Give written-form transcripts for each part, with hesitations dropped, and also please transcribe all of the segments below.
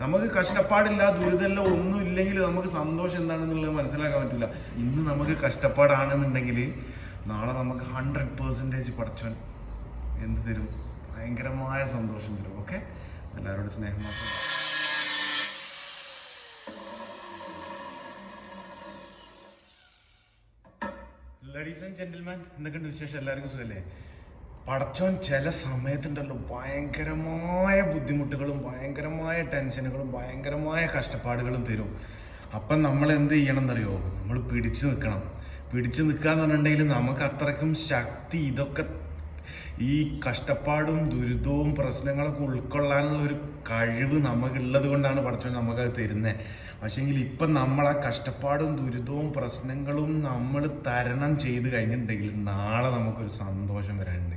നമുക്ക് കഷ്ടപ്പാടില്ല, ദുരിതമല്ല, ഒന്നും ഇല്ലെങ്കിൽ നമുക്ക് സന്തോഷം എന്താണെന്നുള്ളത് മനസ്സിലാക്കാൻ പറ്റില്ല. ഇന്ന് നമുക്ക് കഷ്ടപ്പാടാണെന്നുണ്ടെങ്കിൽ നാളെ നമുക്ക് 100% പഠിച്ചവൻ എന്ത് തരും? ഭയങ്കരമായ സന്തോഷം തരും. ഓക്കെ, എല്ലാവരോടും സ്നേഹം മാത്രം. ലേഡീസ് ആൻഡ് ജെന്റിൽമാൻ, എന്തൊക്കെയുണ്ട് വിശേഷം? എല്ലാവർക്കും സുഖല്ലേ? പടച്ചോൻ ചില സമയത്തുണ്ടല്ലോ ഭയങ്കരമായ ബുദ്ധിമുട്ടുകളും ഭയങ്കരമായ ടെൻഷനുകളും ഭയങ്കരമായ കഷ്ടപ്പാടുകളും തരും. അപ്പം നമ്മൾ എന്ത് ചെയ്യണം എന്നറിയോ? നമ്മൾ പിടിച്ചു നിൽക്കണം. പിടിച്ചു നിൽക്കുക എന്ന് പറഞ്ഞിട്ടുണ്ടെങ്കിൽ നമുക്ക് അത്രയ്ക്കും ശക്തി, ഇതൊക്കെ ഈ കഷ്ടപ്പാടും ദുരിതവും പ്രശ്നങ്ങളൊക്കെ ഉൾക്കൊള്ളാനുള്ള ഒരു കഴിവ് നമുക്കുള്ളത് കൊണ്ടാണ് പടച്ചോൻ നമുക്കത് തരുന്നത്. പക്ഷേങ്കിൽ ഇപ്പം നമ്മളാ കഷ്ടപ്പാടും ദുരിതവും പ്രശ്നങ്ങളും നമ്മൾ തരണം ചെയ്ത് കഴിഞ്ഞിട്ടുണ്ടെങ്കിൽ നാളെ നമുക്കൊരു സന്തോഷം വരാനുണ്ട്.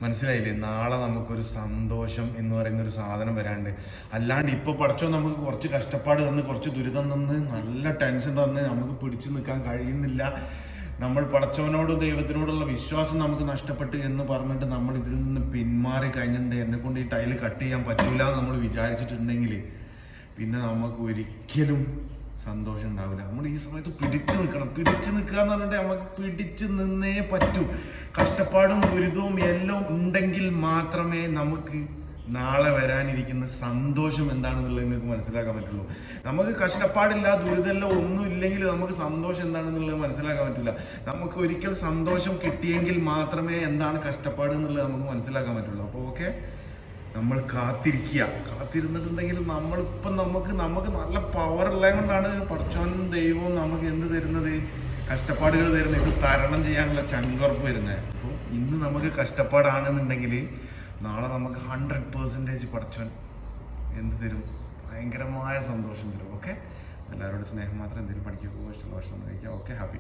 മനസ്സിലായില്ലേ? നാളെ നമുക്കൊരു സന്തോഷം എന്ന് പറയുന്നൊരു സാധനം വരാനുണ്ട്. അല്ലാണ്ട് ഇപ്പോൾ പടച്ചോൻ നമുക്ക് കുറച്ച് കഷ്ടപ്പാട് തന്ന്, കുറച്ച് ദുരിതം തന്ന്, നല്ല ടെൻഷൻ തന്ന് നമുക്ക് പിടിച്ചു നിൽക്കാൻ കഴിയുന്നില്ല, നമ്മൾ പടച്ചവനോടും ദൈവത്തിനോടുള്ള വിശ്വാസം നമുക്ക് നഷ്ടപ്പെട്ടു എന്ന് പറഞ്ഞിട്ട് നമ്മൾ ഇതിൽ നിന്ന് പിന്മാറി കഴിഞ്ഞിട്ടുണ്ട്, എന്നെ കൊണ്ട് ഈ ടൈല് കട്ട് ചെയ്യാൻ പറ്റൂല എന്ന് നമ്മൾ വിചാരിച്ചിട്ടുണ്ടെങ്കിൽ പിന്നെ നമുക്ക് ഒരിക്കലും സന്തോഷം ഉണ്ടാവില്ല. നമ്മൾ ഈ സമയത്ത് പിടിച്ചു നിൽക്കണം. പിടിച്ചു നിൽക്കുക എന്ന് പറഞ്ഞിട്ട് നമുക്ക് പിടിച്ചു നിന്നേ പറ്റൂ. കഷ്ടപ്പാടും ദുരിതവും എല്ലാം ഉണ്ടെങ്കിൽ മാത്രമേ നമുക്ക് നാളെ വരാനിരിക്കുന്ന സന്തോഷം എന്താണെന്നുള്ളത് നിങ്ങൾക്ക് മനസ്സിലാക്കാൻ പറ്റുള്ളൂ. നമുക്ക് കഷ്ടപ്പാടില്ല, ദുരിതമല്ല, ഒന്നും ഇല്ലെങ്കിൽ നമുക്ക് സന്തോഷം എന്താണെന്നുള്ളത് മനസ്സിലാക്കാൻ പറ്റില്ല. നമുക്ക് ഒരിക്കൽ സന്തോഷം കിട്ടിയെങ്കിൽ മാത്രമേ എന്താണ് കഷ്ടപ്പാട് എന്നുള്ളത് നമുക്ക് മനസ്സിലാക്കാൻ പറ്റുള്ളൂ. അപ്പോൾ ഓക്കെ, നമ്മൾ കാത്തിരുന്നിട്ടുണ്ടെങ്കിൽ നമ്മളിപ്പം നമുക്ക് നല്ല പവർ ഉള്ളത് കൊണ്ടാണ് പടച്ചോനും ദൈവവും നമുക്ക് എന്ത് തരുന്നത്? കഷ്ടപ്പാടുകൾ തരുന്നത്. ഇത് തരണം ചെയ്യാനുള്ള ചങ്കുറപ്പ് വരുന്നത്. അപ്പോൾ ഇന്ന് നമുക്ക് കഷ്ടപ്പാടാണെന്നുണ്ടെങ്കിൽ നാളെ നമുക്ക് 100% പഠിച്ചവൻ എന്ത് തരും? ഭയങ്കരമായ സന്തോഷം തരും. ഓക്കെ, എല്ലാവരോടും സ്നേഹം മാത്രം. എന്തെങ്കിലും പഠിക്കുക, ഇഷ്ടമുള്ള ഭക്ഷണം കഴിക്കുക. Okay, happy.